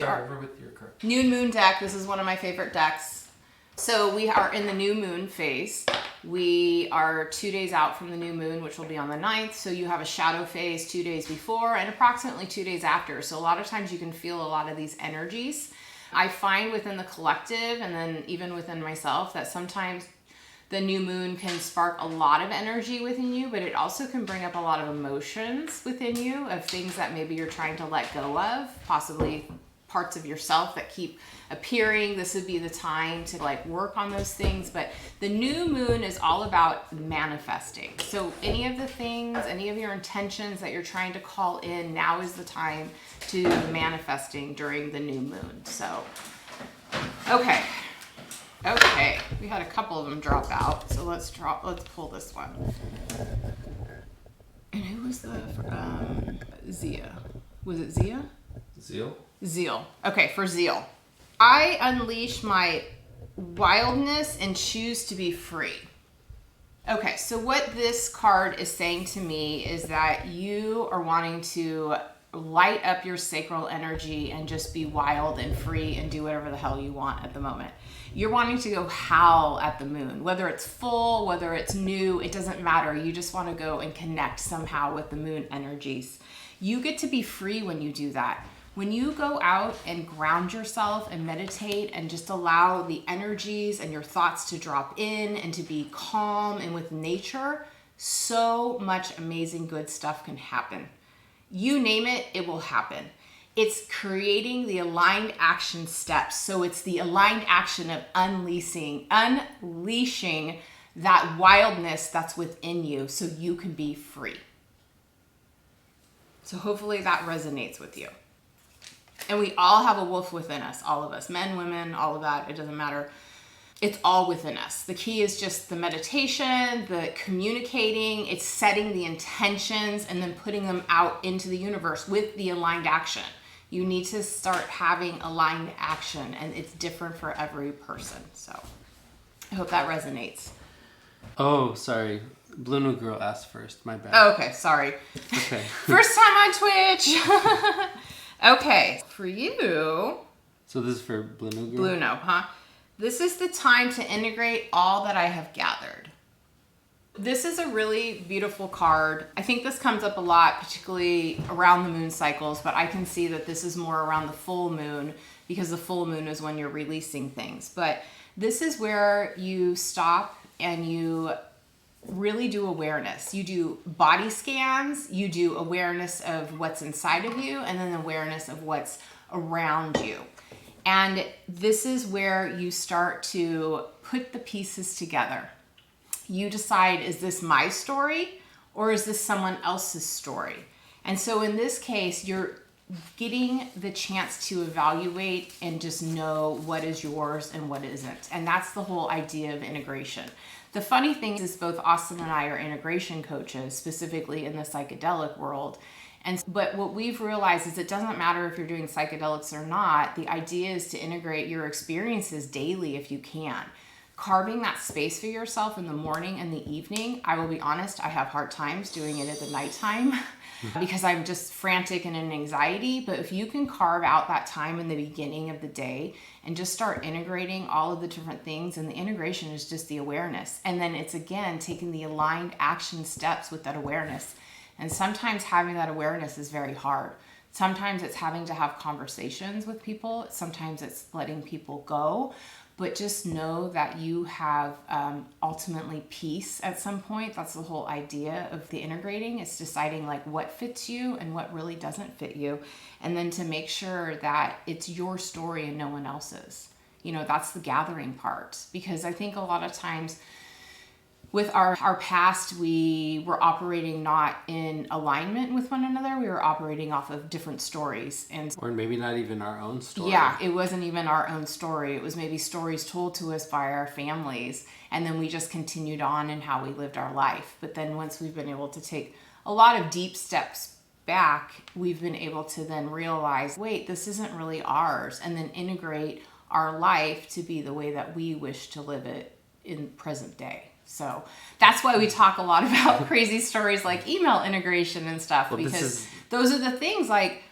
Start over with your card. New moon deck. This is one of my favorite decks. So we are in the new moon phase. We are 2 days out from the new moon, which will be on the 9th. So you have a shadow phase 2 days before and approximately 2 days after. So a lot of times you can feel a lot of these energies. I find within the collective and then even within myself that sometimes the new moon can spark a lot of energy within you, but it also can bring up a lot of emotions within you of things that maybe you're trying to let go of, possibly parts of yourself that keep appearing. This would be the time to like work on those things. But the new moon is all about manifesting. So any of the things, any of your intentions that you're trying to call in, now is the time to manifesting during the new moon. So, okay. We had a couple of them drop out. So let's pull this one. And who was the, Zia? Was it Zia? Zeal? Zeal. Okay, for Zeal. I unleash my wildness and choose to be free. Okay, so what this card is saying to me is that you are wanting to light up your sacral energy and just be wild and free and do whatever the hell you want at the moment. You're wanting to go howl at the moon, whether it's full, whether it's new, it doesn't matter. You just want to go and connect somehow with the moon energies. You get to be free when you do that. When you go out and ground yourself and meditate and just allow the energies and your thoughts to drop in and to be calm and with nature, so much amazing good stuff can happen. You name it, it will happen. It's creating the aligned action steps. So it's the aligned action of unleashing that wildness that's within you so you can be free. So hopefully that resonates with you. And we all have a wolf within us, all of us, men, women, all of that. It doesn't matter. It's all within us. The key is just the meditation, the communicating, it's setting the intentions and then putting them out into the universe with the aligned action. You need to start having aligned action, and it's different for every person. So I hope that resonates. Oh, sorry. Blue New Girl asked first. My bad. Oh, okay. Sorry. Okay. First time on Twitch. Okay. For you. So this is for Blue New Girl? Blue No, huh? This is the time to integrate all that I have gathered. This is a really beautiful card. I think this comes up a lot, particularly around the moon cycles, but I can see that this is more around the full moon because the full moon is when you're releasing things. But this is where you stop and you really do awareness. You do body scans, you do awareness of what's inside of you, and then awareness of what's around you. And this is where you start to put the pieces together. You decide, is this my story or is this someone else's story? And so in this case, you're getting the chance to evaluate and just know what is yours and what isn't. And that's the whole idea of integration. The funny thing is both Austin and I are integration coaches, specifically in the psychedelic world. But what we've realized is it doesn't matter if you're doing psychedelics or not. The idea is to integrate your experiences daily if you can. Carving that space for yourself in the morning and the evening, I will be honest, I have hard times doing it at the nighttime because I'm just frantic and in anxiety. But if you can carve out that time in the beginning of the day and just start integrating all of the different things, and the integration is just the awareness. And then it's, again, taking the aligned action steps with that awareness. And sometimes having that awareness is very hard. Sometimes it's having to have conversations with people. Sometimes it's letting people go. But just know that you have ultimately peace at some point. That's the whole idea of the integrating. It's deciding like what fits you and what really doesn't fit you. And then to make sure that it's your story and no one else's. You know, that's the gathering part. Because I think a lot of times with our past, we were operating not in alignment with one another. We were operating off of different stories. Or maybe not even our own story. Yeah, it wasn't even our own story. It was maybe stories told to us by our families. And then we just continued on in how we lived our life. But then once we've been able to take a lot of deep steps back, we've been able to then realize, wait, this isn't really ours. And then integrate our life to be the way that we wish to live it in present day. So that's why we talk a lot about crazy stories like email integration and stuff, because those are the things like,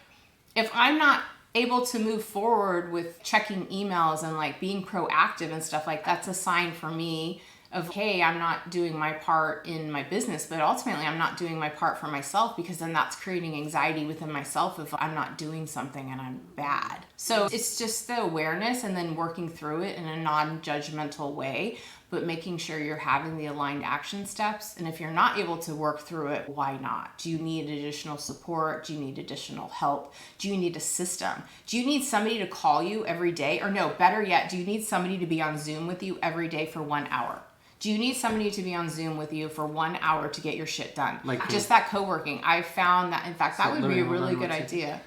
if I'm not able to move forward with checking emails and like being proactive and stuff like that's a sign for me of, hey, I'm not doing my part in my business, but ultimately I'm not doing my part for myself, because then that's creating anxiety within myself if I'm not doing something and I'm bad. So it's just the awareness and then working through it in a non-judgmental way, but making sure you're having the aligned action steps. And if you're not able to work through it, why not? Do you need additional support? Do you need additional help? Do you need a system? Do you need somebody to call you every day? Or no, better yet, do you need somebody to be on Zoom with you every day for 1 hour? Do you need somebody to be on Zoom with you for 1 hour to get your shit done? Like just that co-working. I found that, in fact, that would be a really good idea.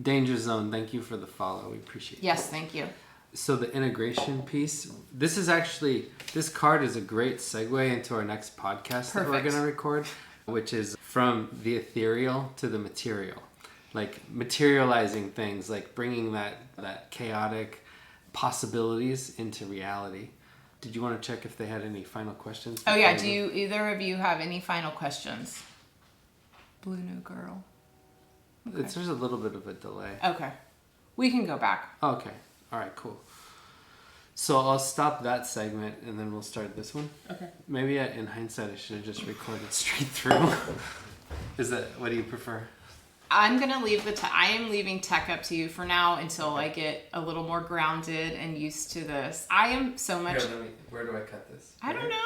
Danger Zone, thank you for the follow. We appreciate it. Yes, thank you. So the integration piece, this card is a great segue into our next podcast that we're going to record, which is from the ethereal to the material. Like materializing things, like bringing that chaotic possibilities into reality. Did you want to check if they had any final questions? Oh yeah, do you either of you have any final questions? Blue New Girl. Okay. There's a little bit of a delay. Okay. We can go back. Okay. All right, cool. So I'll stop that segment and then we'll start this one. Okay. Maybe in hindsight I should have just recorded straight through. What do you prefer? I'm going to leave I am leaving tech up to you for now until I get a little more grounded and used to this. I am so much... Here, where do I cut this? I don't know.